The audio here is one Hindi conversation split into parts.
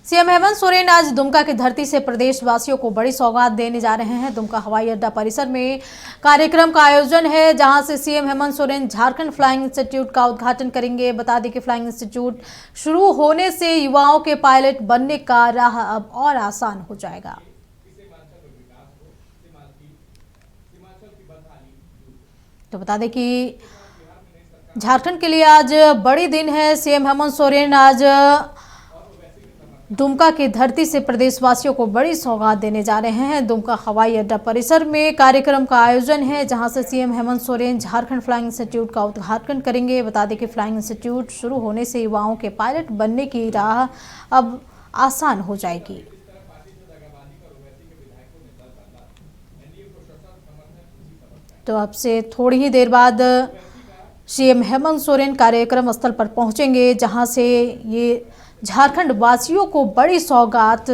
सीएम हेमंत सोरेन आज दुमका की धरती से प्रदेशवासियों को बड़ी सौगात देने जा रहे हैं। दुमका हवाई अड्डा परिसर में कार्यक्रम का आयोजन है, जहां से CM Hemant Soren Jharkhand flying institute का उद्घाटन करेंगे। बता दें कि फ्लाइंग इंस्टीट्यूट शुरू होने से युवाओं के पायलट बनने का राह अब और आसान हो जाएगा। तो बता दें कि झारखंड के लिए आज बड़ी दिन है। सीएम हेमंत सोरेन आज दुमका की धरती से प्रदेशवासियों को बड़ी सौगात देने जा रहे हैं। दुमका हवाई अड्डा परिसर में कार्यक्रम का आयोजन है, जहां से CM Hemant Soren Jharkhand flying institute का उद्घाटन करेंगे। बता दें कि फ्लाइंग इंस्टीट्यूट शुरू होने से युवाओं के पायलट बनने की राह अब आसान हो जाएगी। तो अब से थोड़ी ही देर बाद सीएम हेमंत सोरेन कार्यक्रम स्थल पर पहुंचेंगे, जहां से ये झारखंड वासियों को बड़ी सौगात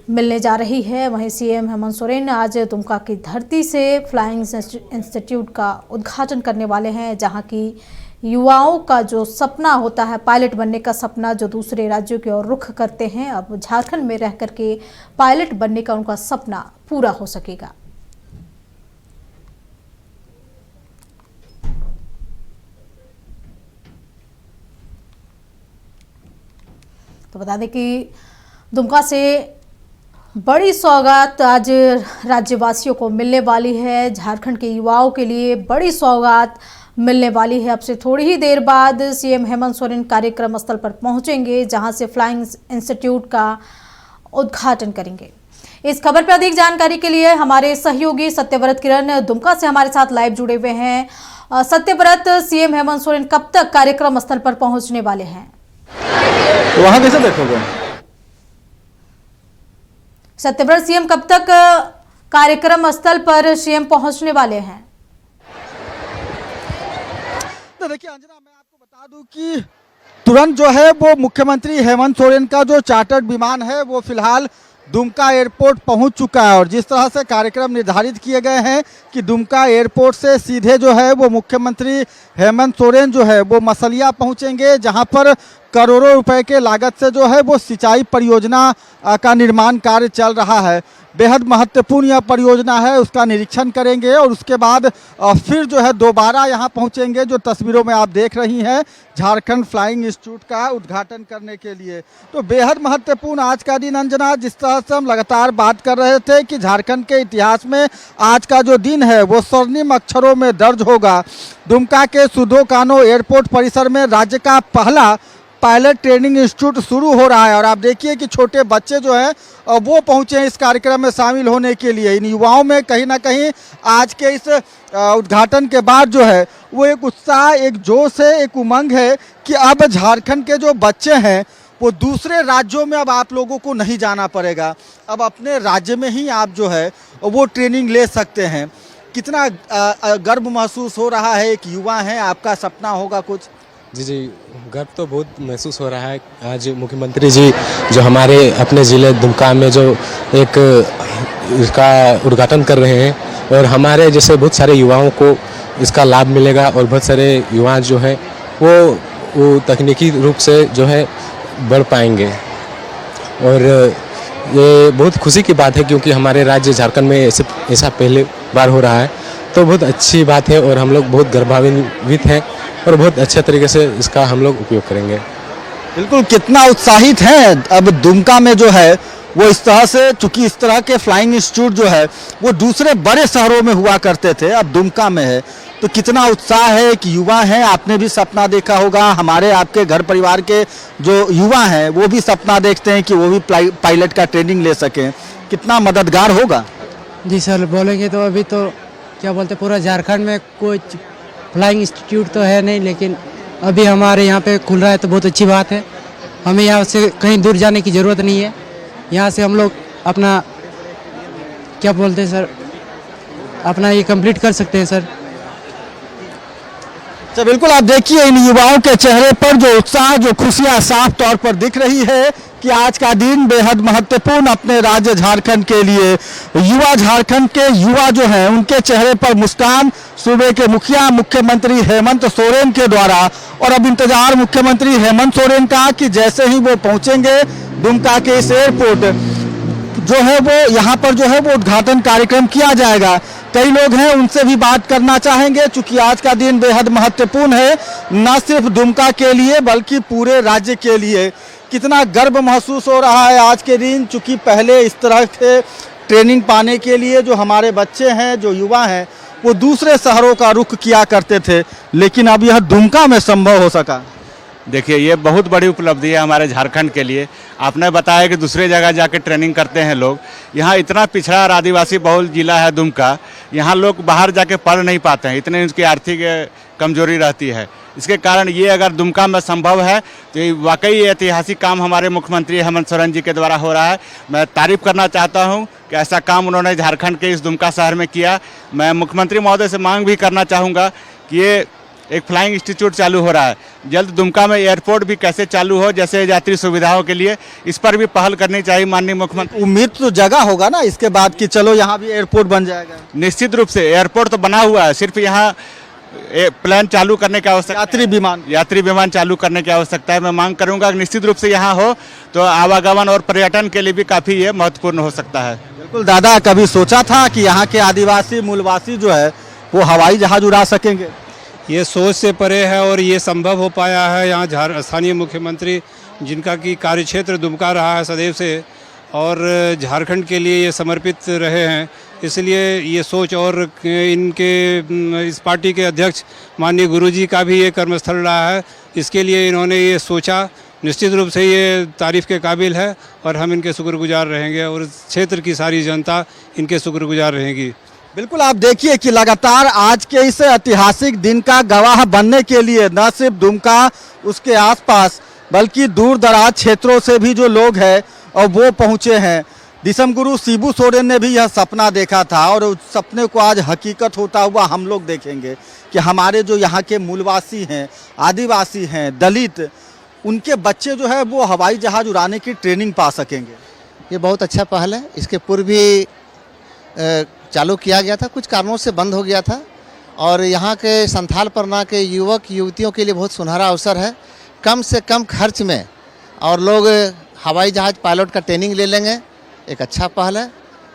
मिलने जा रही है। वहीं सीएम हेमंत सोरेन आज दुमका की धरती से फ्लाइंग इंस्टीट्यूट का उद्घाटन करने वाले हैं, जहां की युवाओं का जो सपना होता है पायलट बनने का सपना, जो दूसरे राज्यों की ओर रुख करते हैं, अब झारखंड में रह करके पायलट बनने का उनका सपना पूरा हो सकेगा। तो बता दें कि दुमका से बड़ी सौगात आज राज्यवासियों को मिलने वाली है। झारखंड के युवाओं के लिए बड़ी सौगात मिलने वाली है। अब से थोड़ी ही देर बाद सीएम हेमंत सोरेन कार्यक्रम स्थल पर पहुंचेंगे, जहां से फ्लाइंग इंस्टीट्यूट का उद्घाटन करेंगे। इस खबर पर अधिक जानकारी के लिए हमारे सहयोगी सत्यव्रत किरण दुमका से हमारे साथ लाइव जुड़े हुए हैं। सत्यव्रत, सीएम हेमंत सोरेन कब तक कार्यक्रम स्थल पर पहुंचने वाले हैं? वहां कैसे देखोगे? सत्यव्रत, सीएम कब तक कार्यक्रम स्थल पर सीएम पहुंचने वाले हैं? तो देखिए अंजना, मैं आपको बता दूं कि तुरंत जो है वो मुख्यमंत्री हेमंत सोरेन का जो चार्टर्ड विमान है वो फिलहाल दुमका एयरपोर्ट पहुंच चुका है। और जिस तरह से कार्यक्रम निर्धारित किए गए हैं कि दुमका एयरपोर्ट से सीधे जो है वो मुख्यमंत्री हेमंत सोरेन जो है वो मसलिया पहुंचेंगे, जहां पर करोड़ों रुपए के लागत से जो है वो सिंचाई परियोजना का निर्माण कार्य चल रहा है। बेहद महत्वपूर्ण यह परियोजना है, उसका निरीक्षण करेंगे और उसके बाद फिर जो है दोबारा यहाँ पहुँचेंगे, जो तस्वीरों में आप देख रही हैं, झारखंड फ्लाइंग इंस्टीट्यूट का उद्घाटन करने के लिए। तो बेहद महत्वपूर्ण आज का दिन अंजना, जिस तरह से हम लगातार बात कर रहे थे कि झारखंड के इतिहास में आज का जो दिन है वो स्वर्णिम अक्षरों में दर्ज होगा। दुमका के सुधो कानो एयरपोर्ट परिसर में राज्य का पहला पायलट ट्रेनिंग इंस्टीट्यूट शुरू हो रहा है। और आप देखिए कि छोटे बच्चे जो हैं वो पहुंचे हैं इस कार्यक्रम में शामिल होने के लिए। इन युवाओं में कहीं ना कहीं आज के इस उद्घाटन के बाद जो है वो एक उत्साह, एक जोश है, एक उमंग है कि अब झारखंड के जो बच्चे हैं वो दूसरे राज्यों में अब आप लोगों को नहीं जाना पड़ेगा, अब अपने राज्य में ही आप जो है वो ट्रेनिंग ले सकते हैं। कितना गर्व महसूस हो रहा है? एक युवा है, आपका सपना होगा कुछ? जी, गर्व तो बहुत महसूस हो रहा है। आज मुख्यमंत्री जी जो हमारे अपने ज़िले दुमका में जो एक इसका उद्घाटन कर रहे हैं, और हमारे जैसे बहुत सारे युवाओं को इसका लाभ मिलेगा। और बहुत सारे युवा जो है वो तकनीकी रूप से जो है बढ़ पाएंगे। और ये बहुत खुशी की बात है, क्योंकि हमारे राज्य झारखंड में ऐसा पहली बार हो रहा है, तो बहुत अच्छी बात है। और हम लोग बहुत गर्वान्वित हैं और बहुत अच्छे तरीके से इसका हम लोग उपयोग करेंगे। बिल्कुल, कितना उत्साहित हैं अब दुमका में जो है वो इस तरह से, चूंकि इस तरह के फ्लाइंग इंस्टीट्यूट जो है वो दूसरे बड़े शहरों में हुआ करते थे, अब दुमका में है, तो कितना उत्साह है कि युवा हैं। आपने भी सपना देखा होगा, हमारे आपके घर परिवार के जो युवा हैं वो भी सपना देखते हैं कि वो भी पायलट का ट्रेनिंग ले सकें। कितना मददगार होगा? जी सर, बोलेंगे तो अभी तो क्या बोलते, पूरा झारखंड में कोई फ्लाइंग इंस्टीट्यूट तो है नहीं, लेकिन अभी हमारे यहाँ पे खुल रहा है तो बहुत अच्छी बात है। हमें यहाँ से कहीं दूर जाने की ज़रूरत नहीं है, यहाँ से हम लोग अपना क्या बोलते हैं सर, अपना ये कंप्लीट कर सकते हैं सर। तो बिल्कुल आप देखिए इन युवाओं के चेहरे पर जो उत्साह, जो खुशियाँ साफ तौर पर दिख रही है कि आज का दिन बेहद महत्वपूर्ण अपने राज्य झारखंड के लिए। युवा झारखंड के युवा जो हैं उनके चेहरे पर मुस्कान सूबे के मुखिया मुख्यमंत्री हेमंत सोरेन के द्वारा, और अब इंतजार मुख्यमंत्री हेमंत सोरेन का कि जैसे ही वो पहुंचेंगे दुमका के इस एयरपोर्ट जो है वो यहाँ पर जो है वो उद्घाटन कार्यक्रम किया जाएगा। कई लोग हैं, उनसे भी बात करना चाहेंगे, चूंकि आज का दिन बेहद महत्वपूर्ण है, न सिर्फ दुमका के लिए बल्कि पूरे राज्य के लिए। कितना गर्व महसूस हो रहा है आज के दिन, चूंकि पहले इस तरह के ट्रेनिंग पाने के लिए जो हमारे बच्चे हैं, जो युवा हैं, वो दूसरे शहरों का रुख किया करते थे, लेकिन अब यह दुमका में संभव हो सका। देखिए, ये बहुत बड़ी उपलब्धि है हमारे झारखंड के लिए। आपने बताया कि दूसरे जगह जाके ट्रेनिंग करते हैं लोग, यहाँ इतना पिछड़ा और आदिवासी बहुल जिला है दुमका, यहाँ लोग बाहर जाके पढ़ नहीं पाते हैं, इतनी उनकी आर्थिक कमजोरी रहती है। इसके कारण ये अगर दुमका में संभव है तो ये वाकई ऐतिहासिक काम हमारे मुख्यमंत्री हेमंत सोरेन जी के द्वारा हो रहा है। मैं तारीफ करना चाहता हूँ कि ऐसा काम उन्होंने झारखंड के इस दुमका शहर में किया। मैं मुख्यमंत्री महोदय से मांग भी करना चाहूँगा कि ये एक फ्लाइंग इंस्टीट्यूट चालू हो रहा है, जल्द दुमका में एयरपोर्ट भी कैसे चालू हो, जैसे यात्री सुविधाओं के लिए, इस पर भी पहल करनी चाहिए माननीय मुख्यमंत्री। उम्मीद तो जगह होगा ना इसके बाद कि चलो यहाँ भी एयरपोर्ट बन जाएगा। निश्चित रूप से एयरपोर्ट तो बना हुआ है, सिर्फ यहाँ प्लान चालू करने की आवश्यकता, यात्री विमान चालू करने की आवश्यकता है। मैं मांग करूंगा कि निश्चित रूप से यहाँ हो तो आवागमन और पर्यटन के लिए भी काफ़ी ये महत्वपूर्ण हो सकता है। बिल्कुल दादा, कभी सोचा था कि यहाँ के आदिवासी मूलवासी जो है वो हवाई जहाज उड़ा सकेंगे? ये सोच से परे है और ये संभव हो पाया है। यहाँ स्थानीय मुख्यमंत्री जिनका कि कार्यक्षेत्र दुमका रहा है सदैव से, और झारखंड के लिए ये समर्पित रहे हैं, इसलिए ये सोच, और इनके इस पार्टी के अध्यक्ष माननीय गुरुजी का भी ये कर्मस्थल रहा है, इसके लिए इन्होंने ये सोचा। निश्चित रूप से ये तारीफ़ के काबिल है और हम इनके शुक्रगुजार रहेंगे और इस क्षेत्र की सारी जनता इनके शुक्रगुजार रहेगी। बिल्कुल, आप देखिए कि लगातार आज के इस ऐतिहासिक दिन का गवाह बनने के लिए न सिर्फ दुमका उसके आसपास बल्कि दूर दराज क्षेत्रों से भी जो लोग हैं और वो पहुँचे हैं। दिसम गुरु शिबू सोरेन ने भी यह सपना देखा था और उस सपने को आज हकीकत होता हुआ हम लोग देखेंगे कि हमारे जो यहाँ के मूलवासी हैं, आदिवासी हैं, दलित, उनके बच्चे जो है वो हवाई जहाज उड़ाने की ट्रेनिंग पा सकेंगे। ये बहुत अच्छा पहल है। इसके पूर्व भी चालू किया गया था, कुछ कारणों से बंद हो गया था, और यहाँ के संथाल परना के युवक युवतियों के लिए बहुत सुनहरा अवसर है। कम से कम खर्च में और लोग हवाई जहाज पायलट का ट्रेनिंग ले लेंगे। एक अच्छा पहल है,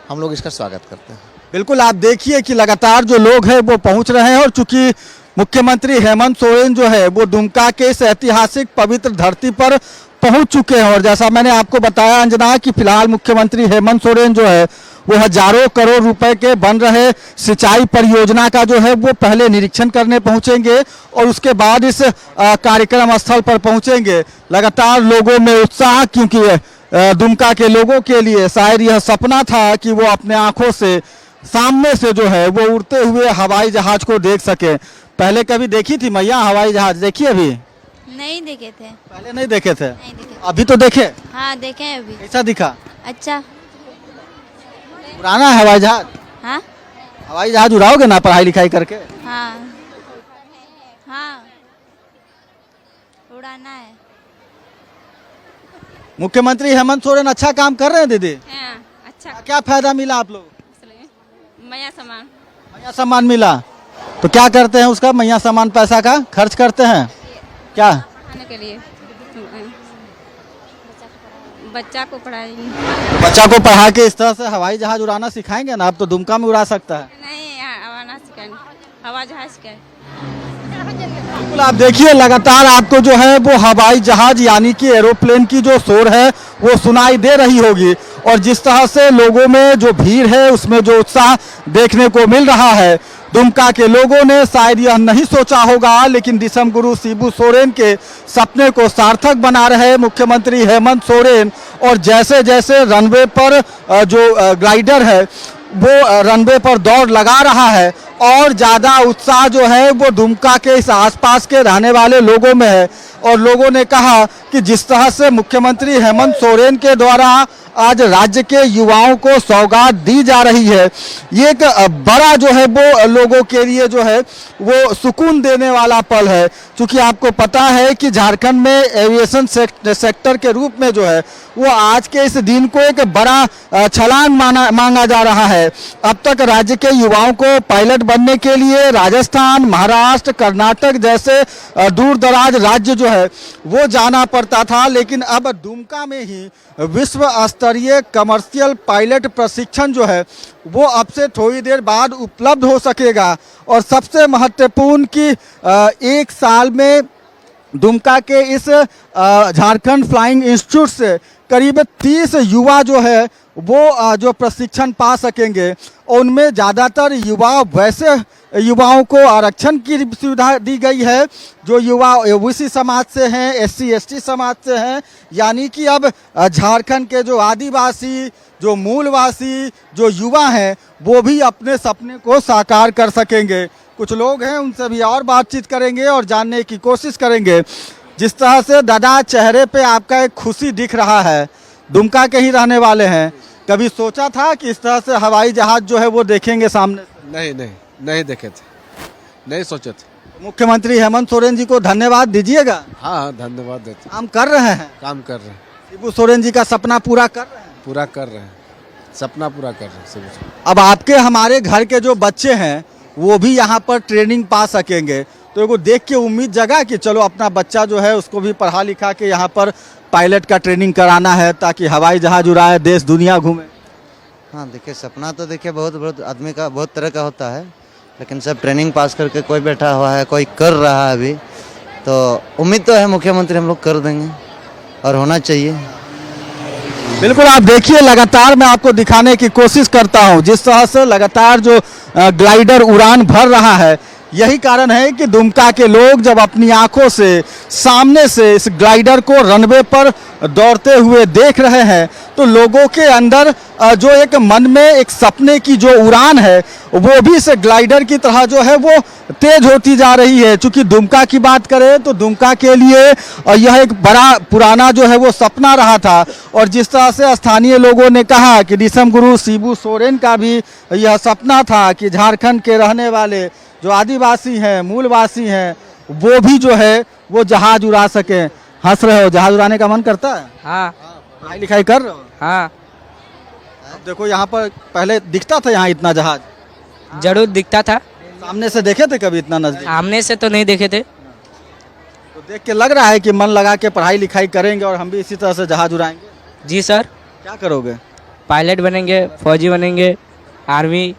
हम लोग इसका स्वागत करते हैं। बिल्कुल, आप देखिए कि लगातार जो लोग हैं वो पहुंच रहे हैं और चूंकि मुख्यमंत्री हेमंत सोरेन जो है वो दुमका के इस ऐतिहासिक पवित्र धरती पर पहुंच चुके हैं, और जैसा मैंने आपको बताया अंजना कि फिलहाल मुख्यमंत्री हेमंत सोरेन जो है वो हजारों करोड़ रुपए के बन रहे सिंचाई परियोजना का जो है वो पहले निरीक्षण करने पहुंचेंगे और उसके बाद इस कार्यक्रम स्थल पर पहुंचेंगे। लगातार लोगों में उत्साह, क्योंकि दुमका के लोगों के लिए शायद यह सपना था कि वो अपने आंखों से सामने से जो है वो उड़ते हुए हवाई जहाज को देख सके। पहले कभी देखी थी मैया हवाई जहाज? देखी अभी? नहीं देखे थे। पहले नहीं देखे थे? नहीं देखे। अभी तो देखे? हाँ देखे हैं अभी। कैसा दिखा? अच्छा। उड़ाना है हवाई जहाज? हाँ हवाई जहाज उड़ाओगे ना पढ़ाई लिखाई करके? हाँ हाँ उड़ाना है। मुख्यमंत्री हेमंत सोरेन अच्छा काम कर रहे हैं दीदी? हाँ, अच्छा। क्या फायदा मिला आप लोग? मैया सामान। मैया सामान मिला तो क्या करते हैं उसका? मैया सामान पैसा का खर्च करते हैं क्या? खाने के लिए, बच्चा को पढ़ाएंगे। बच्चा को पढ़ा के इस तरह से हवाई जहाज उड़ाना सिखाएंगे ना? अब तो दुमका में उड़ा सकता है। नहीं, हवा सिखाएंगे, हवा जहाज सिखाएंगे। बिल्कुल, आप देखिए लगातार आपको जो है वो हवाई जहाज यानी कि एरोप्लेन की जो शोर है वो सुनाई दे रही होगी, और जिस तरह से लोगों में जो भीड़ है उसमें जो उत्साह देखने को मिल रहा है। दुमका के लोगों ने शायद यह नहीं सोचा होगा, लेकिन दिसम गुरु शिबू सोरेन के सपने को सार्थक बना रहे मुख्यमंत्री हेमंत सोरेन। और जैसे जैसे रनवे पर जो ग्लाइडर है वो रनवे पर दौड़ लगा रहा है, और ज़्यादा उत्साह जो है वो दुमका के इस आसपास के रहने वाले लोगों में है। और लोगों ने कहा कि जिस तरह से मुख्यमंत्री हेमंत सोरेन के द्वारा आज राज्य के युवाओं को सौगात दी जा रही है, ये एक बड़ा जो है वो लोगों के लिए जो है वो सुकून देने वाला पल है। क्योंकि आपको पता है कि झारखंड में एविएशन सेक्टर के रूप में जो है वो आज के इस दिन को एक बड़ा छलांग मांगा जा रहा है। अब तक राज्य के युवाओं को पायलट बनने के लिए राजस्थान, महाराष्ट्र, कर्नाटक जैसे दूर दराज राज्य जो है वो जाना पड़ता था, लेकिन अब दुमका में ही विश्व स्तरीय कमर्शियल पायलट प्रशिक्षण जो है वो अब से थोड़ी देर बाद उपलब्ध हो सकेगा। और सबसे महत्वपूर्ण कि एक साल में दुमका के इस झारखंड फ्लाइंग इंस्टीट्यूट से करीब 30 युवा जो है वो जो प्रशिक्षण पा सकेंगे। और उनमें ज़्यादातर युवा वैसे युवाओं को आरक्षण की सुविधा दी गई है जो युवा ओबीसी समाज से हैं, SC ST समाज से हैं, यानी कि अब झारखंड के जो आदिवासी, जो मूलवासी, जो युवा हैं वो भी अपने सपने को साकार कर सकेंगे। कुछ लोग हैं उनसे भी और बातचीत करेंगे और जानने की कोशिश करेंगे। जिस तरह से दादा चेहरे पे आपका एक खुशी दिख रहा है, दुमका के ही रहने वाले हैं, कभी सोचा था कि इस तरह से हवाई जहाज जो है वो देखेंगे सामने? नहीं देखे थे, नहीं सोचे थे। मुख्यमंत्री हेमंत सोरेन जी को धन्यवाद दीजिएगा। हाँ, धन्यवाद देते। काम कर रहे हैं, काम कर रहे हैं, शिबू सोरेन जी का सपना पूरा कर रहे हैं। पूरा कर रहे हैं, सपना पूरा कर रहे हैं। अब आपके हमारे घर के जो बच्चे हैं वो भी यहाँ पर ट्रेनिंग पा सकेंगे, तो वो देख के उम्मीद जगा कि चलो अपना बच्चा जो है उसको भी पढ़ा लिखा के यहाँ पर पायलट का ट्रेनिंग कराना है ताकि हवाई जहाज उड़ाए, देश दुनिया घूमे। हाँ देखिए, सपना तो देखिए बहुत आदमी का बहुत तरह का होता है, लेकिन सब ट्रेनिंग पास करके कोई बैठा हुआ है, कोई कर रहा है अभी, तो उम्मीद तो है मुख्यमंत्री हम लोग कर देंगे और होना चाहिए। बिल्कुल, आप देखिए लगातार मैं आपको दिखाने की कोशिश करता हूं जिस तरह से लगातार जो ग्लाइडर उड़ान भर रहा है। यही कारण है कि दुमका के लोग जब अपनी आंखों से सामने से इस ग्लाइडर को रनवे पर दौड़ते हुए देख रहे हैं तो लोगों के अंदर जो एक मन में एक सपने की जो उड़ान है वो भी इस ग्लाइडर की तरह जो है वो तेज होती जा रही है। चूंकि दुमका की बात करें तो दुमका के लिए यह एक बड़ा पुराना जो है वो सपना रहा था, और जिस तरह से स्थानीय लोगों ने कहा कि दिसम गुरु शिबू सोरेन का भी यह सपना था कि झारखंड के रहने वाले जो आदिवासी हैं, मूलवासी हैं, वो भी जो है वो जहाज उड़ा सके। हंस रहे हो, जहाज उड़ाने का मन करता है? हाँ। पढ़ाई लिखाई कर रहे हो? हाँ। अब देखो यहाँ पर पहले दिखता था यहाँ इतना जहाज? जरूर दिखता था। सामने से देखे थे कभी इतना नजदीक? सामने से तो नहीं देखे थे। तो देख के लग रहा है कि मन लगा के पढ़ाई लिखाई करेंगे और हम भी इसी तरह से जहाज उड़ाएंगे। जी सर। क्या करोगे? पायलट बनेंगे, फौजी बनेंगे, आर्मी।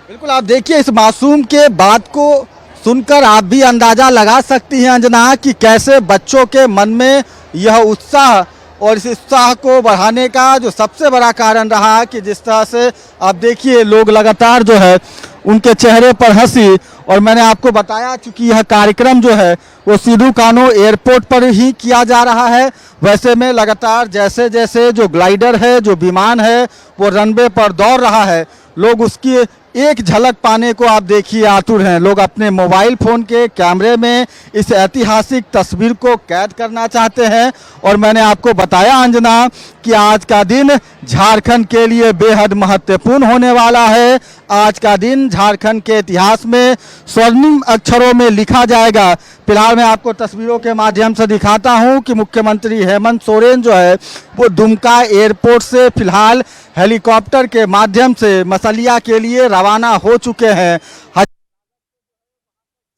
बिल्कुल, आप देखिए इस मासूम के बात को सुनकर आप भी अंदाजा लगा सकती हैं अंजना कि कैसे बच्चों के मन में यह उत्साह, और इस उत्साह को बढ़ाने का जो सबसे बड़ा कारण रहा कि जिस तरह से आप देखिए लोग लगातार जो है उनके चेहरे पर हंसी। और मैंने आपको बताया चूंकि यह कार्यक्रम जो है वो सिधू कान्हू एयरपोर्ट पर ही किया जा रहा है, वैसे में लगातार जैसे जैसे जो ग्लाइडर है, जो विमान है वो रनवे पर दौड़ रहा है, लोग उसकी एक झलक पाने को आप देखिए आतुर हैं। लोग अपने मोबाइल फ़ोन के कैमरे में इस ऐतिहासिक तस्वीर को कैद करना चाहते हैं। और मैंने आपको बताया अंजना कि आज का दिन झारखंड के लिए बेहद महत्वपूर्ण होने वाला है। आज का दिन झारखंड के इतिहास में स्वर्णिम अक्षरों में लिखा जाएगा। फिलहाल मैं आपको तस्वीरों के माध्यम से दिखाता हूं कि मुख्यमंत्री हेमंत सोरेन जो है वो दुमका एयरपोर्ट से फिलहाल हेलीकॉप्टर के माध्यम से मसलिया के लिए रवाना हो चुके हैं।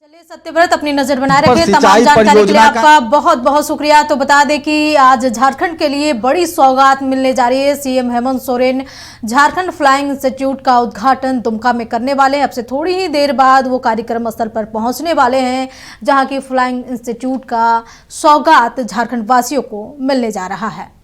चलिए सत्यव्रत, अपनी नजर बनाए रखिए। तमाम जानकारी के लिए आपका बहुत बहुत शुक्रिया। तो बता दें कि आज झारखंड के लिए बड़ी सौगात मिलने जा रही है। CM Hemant Soren Jharkhand flying institute का उद्घाटन दुमका में करने वाले हैं। अब से थोड़ी ही देर बाद वो कार्यक्रम स्थल पर पहुंचने वाले हैं जहां की फ्लाइंग इंस्टीट्यूट का सौगात झारखंड वासियों को मिलने जा रहा है।